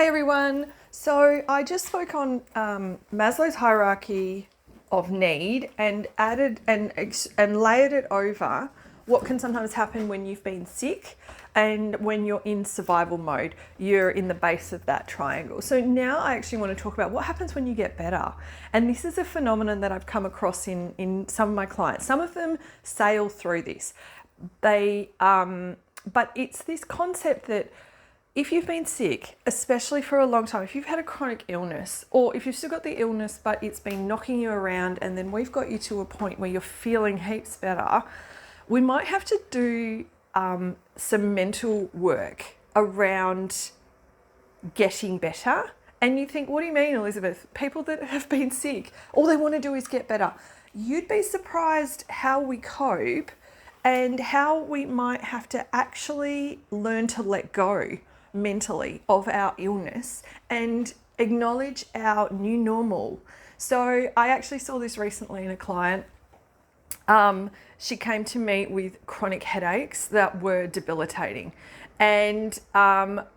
Hey everyone. So I just spoke on Maslow's hierarchy of need and added and layered it over what can sometimes happen when you've been sick and when you're in survival mode. You're in the base of that triangle. So now I actually want to talk about what happens when you get better. And this is a phenomenon that I've come across in some of my clients. Some of them sail through this. But it's this concept that if you've been sick, especially for a long time, if you've had a chronic illness, or if you've still got the illness but it's been knocking you around and then we've got you to a point where you're feeling heaps better, we might have to do some mental work around getting better. And you think, what do you mean, Elizabeth? People that have been sick, all they want to do is get better. You'd be surprised how we cope and how we might have to actually learn to let go mentally of our illness and acknowledge our new normal. So I actually saw this recently in a client. She came to me with chronic headaches that were debilitating, and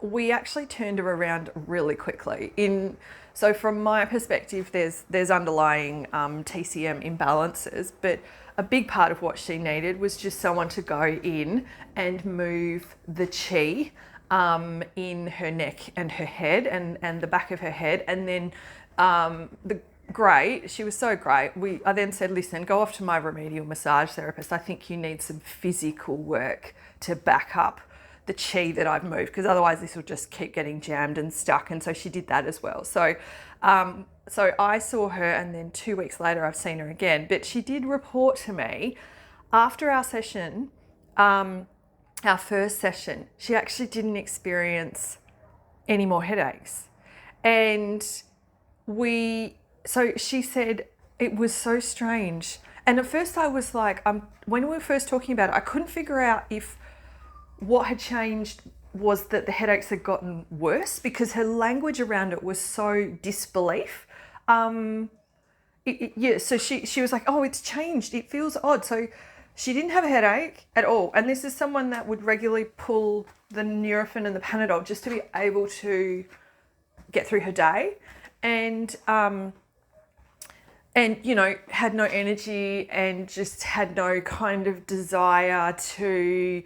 we actually turned her around really quickly. So from my perspective, there's underlying TCM imbalances, but a big part of what she needed was just someone to go in and move the chi in her neck and her head and the back of her head. And then she was so great. I then said, listen, go off to my remedial massage therapist. I think you need some physical work to back up the chi that I've moved, because otherwise this will just keep getting jammed and stuck. And so she did that as well. So I saw her, and then 2 weeks later I've seen her again. But she did report to me after our session, our first session, she actually didn't experience any more headaches. And so she said it was so strange. And at first I was like, when we were first talking about it, I couldn't figure out if what had changed was that the headaches had gotten worse, because her language around it was so disbelief. So she was like, oh, it's changed. It feels odd. So she didn't have a headache at all. And this is someone that would regularly pull the Nurofen and the Panadol just to be able to get through her day. And had no energy and just had no kind of desire to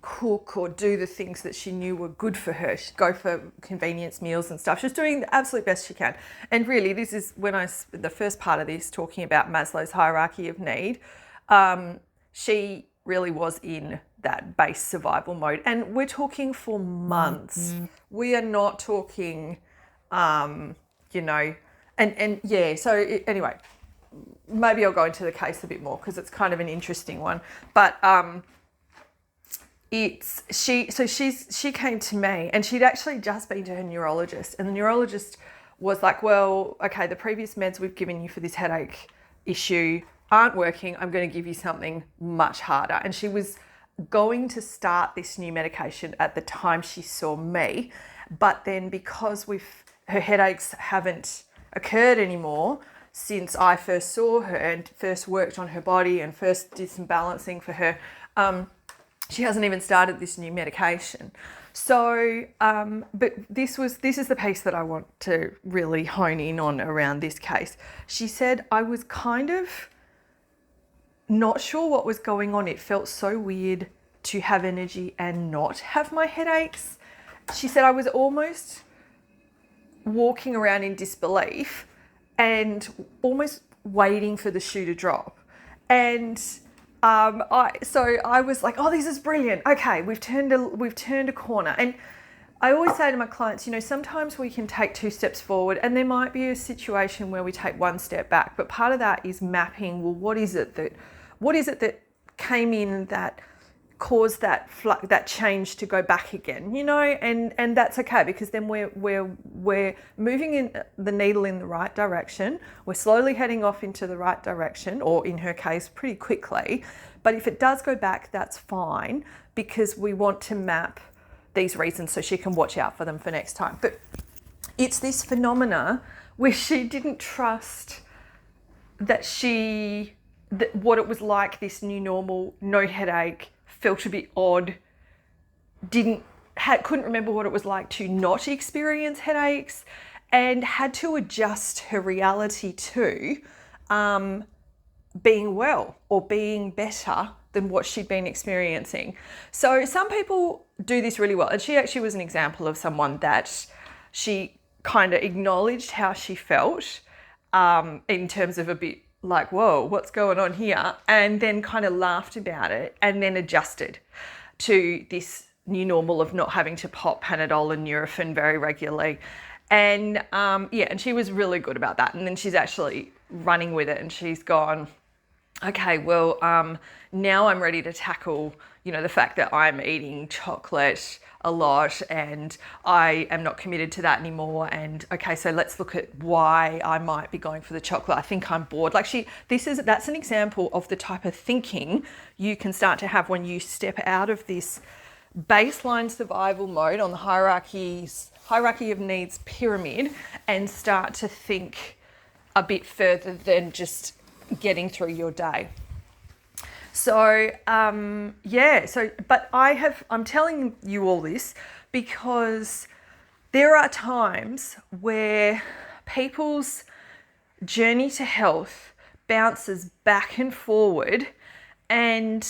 cook or do the things that she knew were good for her. She'd go for convenience meals and stuff. She was doing the absolute best she can. And really, this is when the first part of this, talking about Maslow's hierarchy of need, she really was in that base survival mode. And we're talking for months. Mm-hmm. We are not talking, anyway, maybe I'll go into the case a bit more because it's kind of an interesting one. But she came to me, and she'd actually just been to her neurologist, and the neurologist was like, well, okay, the previous meds we've given you for this headache issue aren't working. I'm going to give you something much harder. And she was going to start this new medication at the time she saw me, but then because her headaches haven't occurred anymore since I first saw her and first worked on her body and first did some balancing for her, she hasn't even started this new medication. So, but this is the piece that I want to really hone in on around this case. She said, I was kind of not sure what was going on. It felt so weird to have energy and not have my headaches. She said, I was almost walking around in disbelief and almost waiting for the shoe to drop. And I was like, oh, this is brilliant. Okay, we've turned a corner. And I always say to my clients, sometimes we can take 2 steps forward, and there might be a situation where we take 1 step back. But part of that is mapping. Well, what is it that came in that caused that change to go back again? And that's okay, because then we're moving in the needle in the right direction. We're slowly heading off into the right direction, or in her case, pretty quickly. But if it does go back, that's fine, because we want to map these reasons so she can watch out for them for next time. But it's this phenomena where she didn't trust that what it was like, this new normal, no headache, felt a bit odd, didn't couldn't remember what it was like to not experience headaches, and had to adjust her reality to being well or being better than what she'd been experiencing. So some people do this really well. And she actually was an example of someone that she kind of acknowledged how she felt in terms of a bit like, whoa, what's going on here? And then kind of laughed about it and then adjusted to this new normal of not having to pop Panadol and Nurofen very regularly. And and she was really good about that. And then she's actually running with it, and she's gone, okay, well, now I'm ready to tackle, the fact that I'm eating chocolate a lot and I am not committed to that anymore. And okay, so let's look at why I might be going for the chocolate. I think I'm bored. Like that's an example of the type of thinking you can start to have when you step out of this baseline survival mode on the hierarchy of needs pyramid and start to think a bit further than just getting through your day. So, but I'm telling you all this because there are times where people's journey to health bounces back and forward, and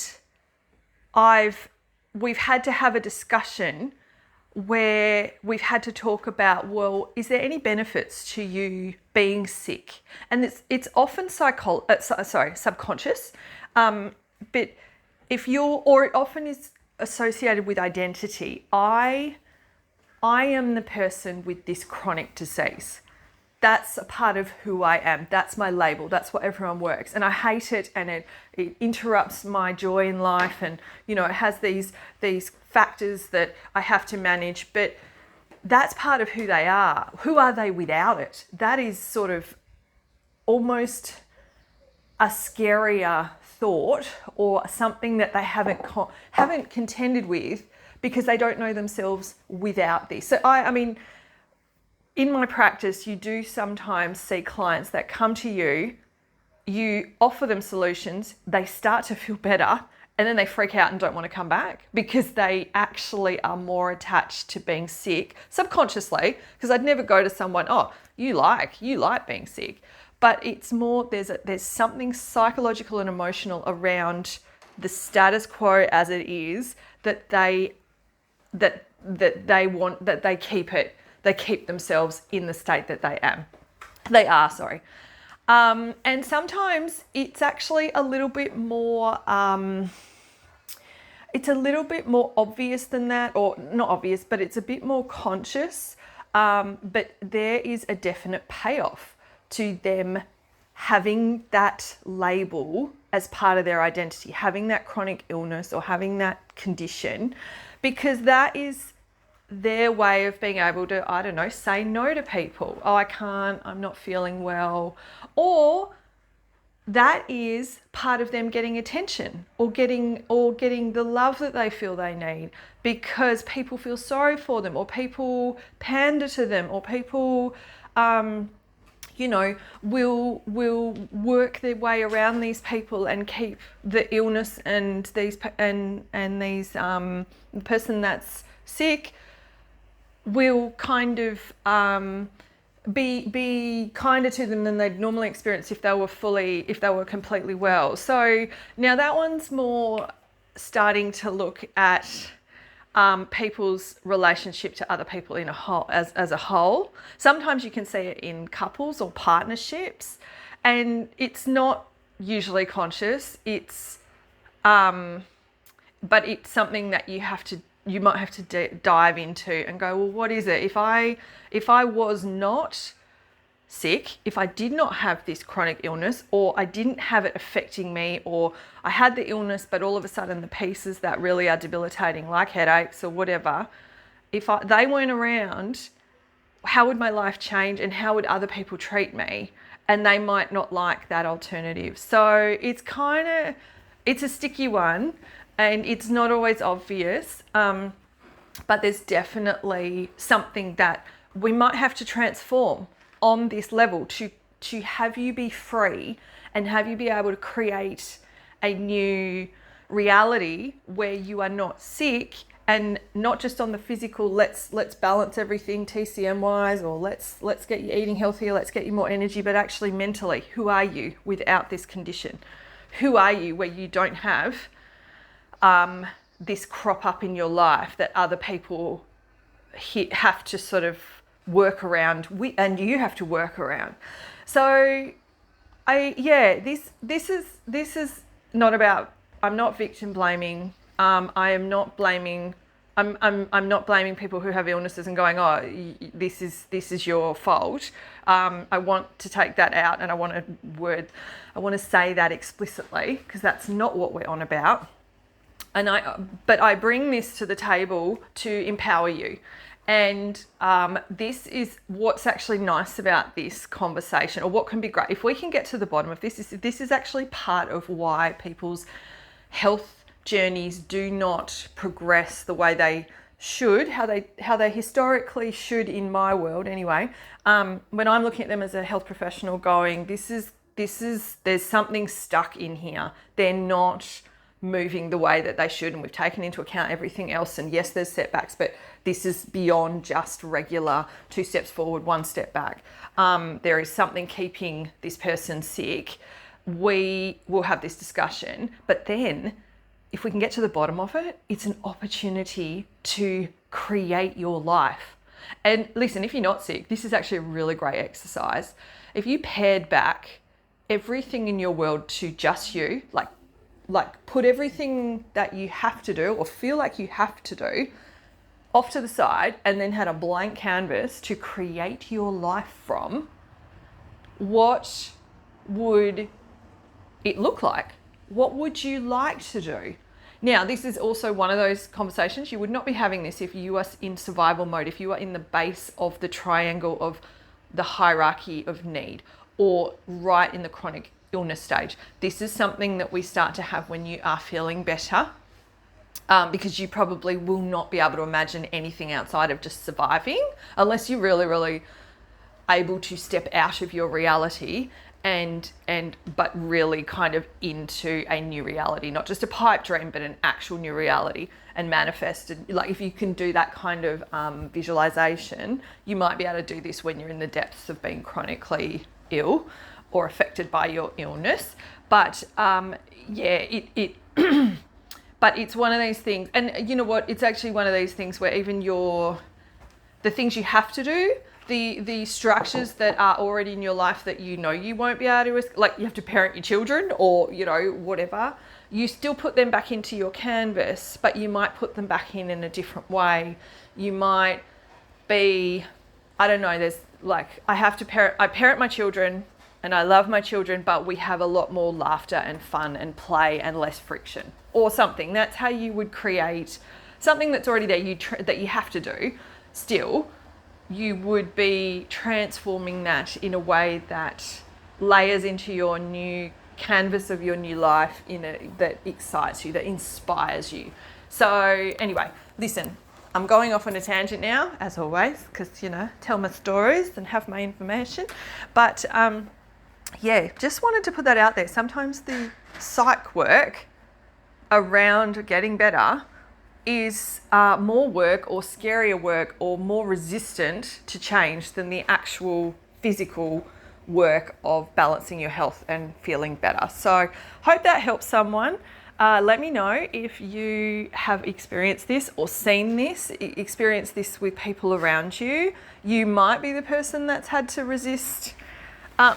we've had to have a discussion where we've had to talk about, well, is there any benefits to you being sick? And it's often subconscious, but it often is associated with identity. I am the person with this chronic disease. That's a part of who I am. That's my label. That's what everyone works. And I hate it, and it interrupts my joy in life. And, it has these factors that I have to manage, but that's part of who they are. Who are they without it? That is sort of almost a scarier thought, or something that they haven't contended with because they don't know themselves without this. So I mean, in my practice, you do sometimes see clients that come to you, you offer them solutions, they start to feel better, and then they freak out and don't want to come back because they actually are more attached to being sick subconsciously. Because I'd never go to someone, oh, you like being sick. But it's more, there's something psychological and emotional around the status quo as it is that they want, that they keep it. They keep themselves in the state that they are. And sometimes it's actually a little bit more, obvious than that, or not obvious, but it's a bit more conscious. But there is a definite payoff to them having that label as part of their identity, having that chronic illness or having that condition, because that is their way of being able to, say no to people. Oh, I can't, I'm not feeling well. Or that is part of them getting attention or getting the love that they feel they need because people feel sorry for them, or people pander to them, or people, will work their way around these people and keep the illness and these the person that's sick will kind of be kinder to them than they'd normally experience if they were completely well. So now that one's more starting to look at people's relationship to other people in a whole, as a whole. Sometimes you can see it in couples or partnerships, and it's not usually conscious. It's but it's something that you might have to dive into and go, well, what is it? If I was not sick, if I did not have this chronic illness, or I didn't have it affecting me, or I had the illness, but all of a sudden the pieces that really are debilitating, like headaches or whatever, if they weren't around, how would my life change and how would other people treat me? And they might not like that alternative. So it's a sticky one. And it's not always obvious, but there's definitely something that we might have to transform on this level to have you be free and have you be able to create a new reality where you are not sick and not just on the physical, let's balance everything TCM wise, or let's get you eating healthier, let's get you more energy, but actually mentally, who are you without this condition? Who are you where you don't have this crop up in your life that other people have to sort of work around, and you have to work around. So this is not about, I'm not victim blaming. I am not blaming. I'm not blaming people who have illnesses and going, oh, this is your fault. I want to take that out, and I want to say that explicitly, because that's not what we're on about. But I bring this to the table to empower you. And this is what's actually nice about this conversation, or what can be great. If we can get to the bottom of this is actually part of why people's health journeys do not progress the way they should, how they historically should in my world anyway. When I'm looking at them as a health professional going, there's something stuck in here. They're not moving the way that they should, and we've taken into account everything else, and yes, there's setbacks, but this is beyond just regular 2 steps forward, 1 step back. There is something keeping this person sick. We will have this discussion, but then if we can get to the bottom of it, it's an opportunity to create your life. And listen, if you're not sick, this is actually a really great exercise. If you pared back everything in your world to just you, like put everything that you have to do or feel like you have to do off to the side, and then had a blank canvas to create your life from, what would it look like? What would you like to do? Now, this is also one of those conversations. You would not be having this if you are in survival mode, if you are in the base of the triangle of the hierarchy of need, or right in the chronic illness stage. This is something that we start to have when you are feeling better, because you probably will not be able to imagine anything outside of just surviving, unless you're really, really able to step out of your reality but really kind of into a new reality, not just a pipe dream, but an actual new reality, and manifested. Like, if you can do that kind of visualization, you might be able to do this when you're in the depths of being chronically ill or affected by your illness. But but it's one of these things, and you know what, it's actually one of these things where even the things you have to do, the structures that are already in your life that you know you won't be able to, like you have to parent your children, or you know, whatever, you still put them back into your canvas, but you might put them back in a different way. You might be, I don't know, there's like, I parent my children, and I love my children, but we have a lot more laughter and fun and play and less friction, or something. That's how you would create something that's already there, that you have to do. Still, you would be transforming that in a way that layers into your new canvas of your new life, that excites you, that inspires you. So anyway, listen, I'm going off on a tangent now, as always, because, you know, tell my stories and have my information. But just wanted to put that out there. Sometimes the psych work around getting better is more work, or scarier work, or more resistant to change than the actual physical work of balancing your health and feeling better. So hope that helps someone. Let me know if you have experienced this or seen this, experienced this with people around you. You might be the person that's had to resist,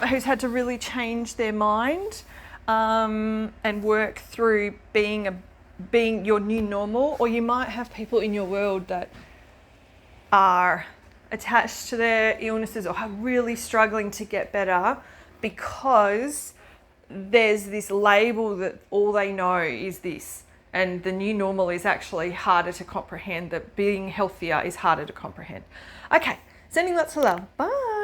who's had to really change their mind and work through being your new normal, or you might have people in your world that are attached to their illnesses or are really struggling to get better because there's this label that all they know is this, and the new normal is actually harder to comprehend, that being healthier is harder to comprehend. Okay, sending lots of love. Bye.